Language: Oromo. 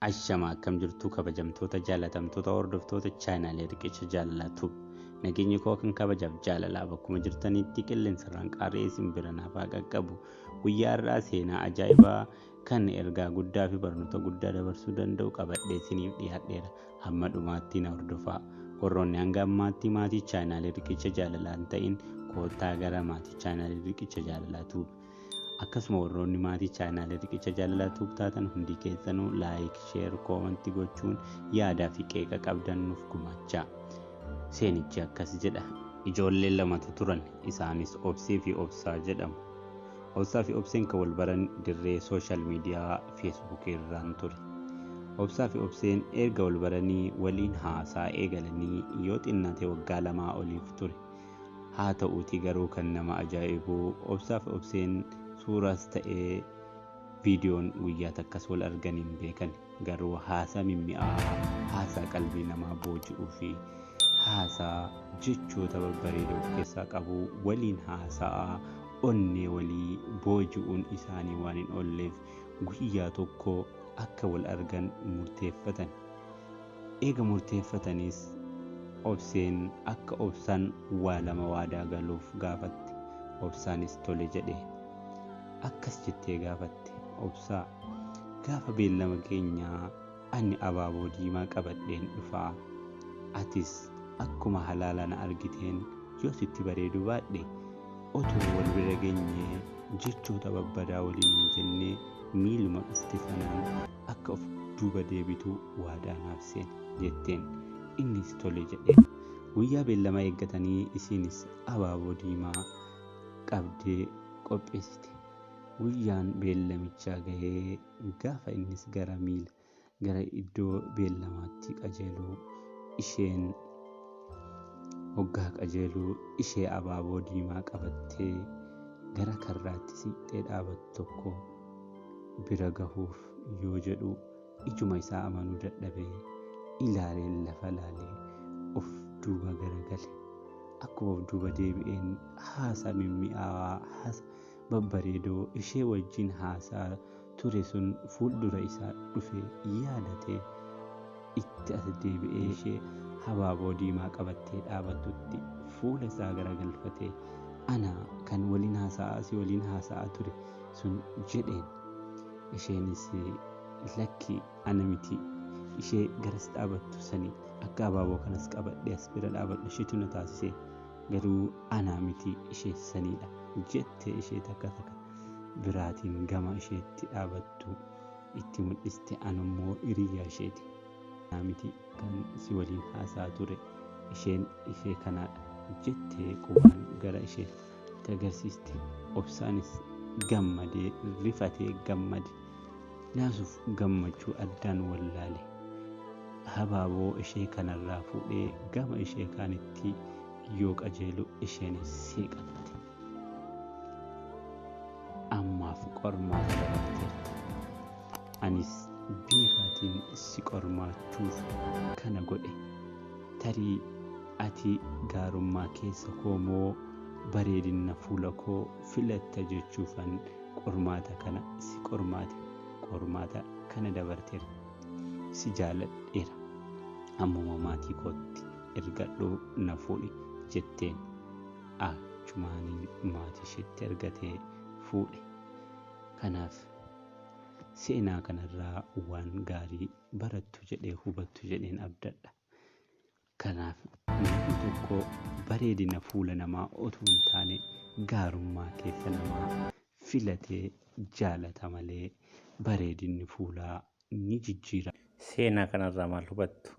Ashama akkam jirtu kabajamtoota jaalatamtoota hordoftoota chaanaalee riqicha jaalalaatu nageenyi koo kan kabajaaf jaalalaa bakkuma jirtanitti qilleensarraan qaarree isin bira naaf haa qaqqabu. Guyyaa har'aa seenaa ajaa'ibaa kan ergaa guddaa fi barnoota guddaa dabarsuu danda'u qabadhee isiniif dhiyaadheera. Hamma dhumaatti na hordofaa. Warroonni hanga ammaatti maatii chaanaalee riqicha jaalalaa hin ta'in koottaa gara maatii chaanaalee riqicha jaalalaatu. Akkasuma warroonni maatii chaanaalee riqicha jaalalaatu taatan hundi keessanuu laayik, sheer, koomentii gochuun yaadaa fi qeeqa qabdan nuuf gumaachaa. Seenichi akkas jedha. Ijoollee lamatu turan, isaanis Obsee fi Obsaa jedhamu. Obsaa fi Obseen kan wal baran dirree sooshaal miidiyaa feesbuukii irraan ture. Obsaa fi Obseen erga wal baranii waliin haasaa eegalanii yoo xinnate waggaa 2 oliif ture. Haa ta'uutii garuu kan nama ajaa'ibu Obsaa fi Obseen suuraas ta'ee viidiyoon guyyaa takkas wal arganiin beekan. Garuu haasaa mimmi'aa, haasaa qalbii namaa booji'uu fi haasaa jechoota babbareedoo of keessaa qabu waliin haasaa onnee walii booji'uun isaanii waan hin oolleef guyyaa tokko akka wal argan murteeffatan. Eega murteeffatanis Obseen akka Obsaan waa 2 waadaa galuuf gaafatte. Obsaanis tole jedhe. Akkas jettee gaafatte. Obsaa, gaafa beellama keenyaa ani abaaboo diimaa qabadheen dhufaa. Atis akkuma halaala na argiteen yoo sitti bareedu baadhe otoo wal bira geenyee jechoota babbadaa waliin hin jennee miiluma dhufte sanaan akka of duuba deebitu waadaa naaf seeni jetteen. Innis tole jedhe. Guyyaa beellama eeggatanii isinis abaaboo diimaa qabdee qopheessite. Guyyaan beellamichaa gahee gaafa innis gara iddoo beellamaatti qajeeluu isheen hoggaa qajeeluu ishee abaaboo diimaa qabattee gara karraatti siqxee dhaabattu tokko bira gahuuf yoo jedhu ijuma isaa amanuu dadhabee ilaaleen lafa laalee of duuba garagale. Akkuma of duuba deebi'een haasaa mimmi'aawaa babbareedoo ishee wajjin haasaa ture sun fuuldura isaa dhufe yaadatee itti as deebi'ee ishee abaaboo diimaa qabattee dhaabattutti fuula isaa garagalfatee ana kan waliin haasa'aa ture sun jedheen. Isheenis lakki ana miti, ishee garas dhaabattu sanii akka abaaboo kanas qabadhee as bira dhaabadhu isheetu na taasise, garuu ana miti ishee saniidha jettee ishee takka biraatiin gama isheetti dhaabattu itti mul'iste. Anammoo hiriyaa isheeti. Ana miti kan si waliin haasaa ture, isheen ishee kanaadha jettee qubaan gara isheetti agarsiiste. Obsaanis gammadee rifatee gammade. Naasuuf gammachuu addaan wallaale. Abaaboo ishee kanarraa fuudhee gama ishee kaanitti yoo qajeelu isheen seeqatte. Ammaaf qormaata dabarteerta. Anis beekaatiin si qormaachuuf kana godhe. Tarii ati gaarummaa keessa koo moo bareedina fuula koo filatta jechuufan qormaata kana si qormaate. Qormaata kana dabarteera. Si jaaladheera. Ammuma maatii kootti ergadhuu na fuudhi jetteen. Achumaaniin maatii isheetti ergatee fuudhe. Kanaaf seenaa kanarraa waan gaarii barattu jedhee hubattu jedheen abdadha. Kanaaf namni tokko bareedina fuula namaa otoo hin taane gaarummaa keessa namaa filatee jaalata malee bareedinni fuulaa ni jijjiira. Seenaa kanarraa maal hubattu?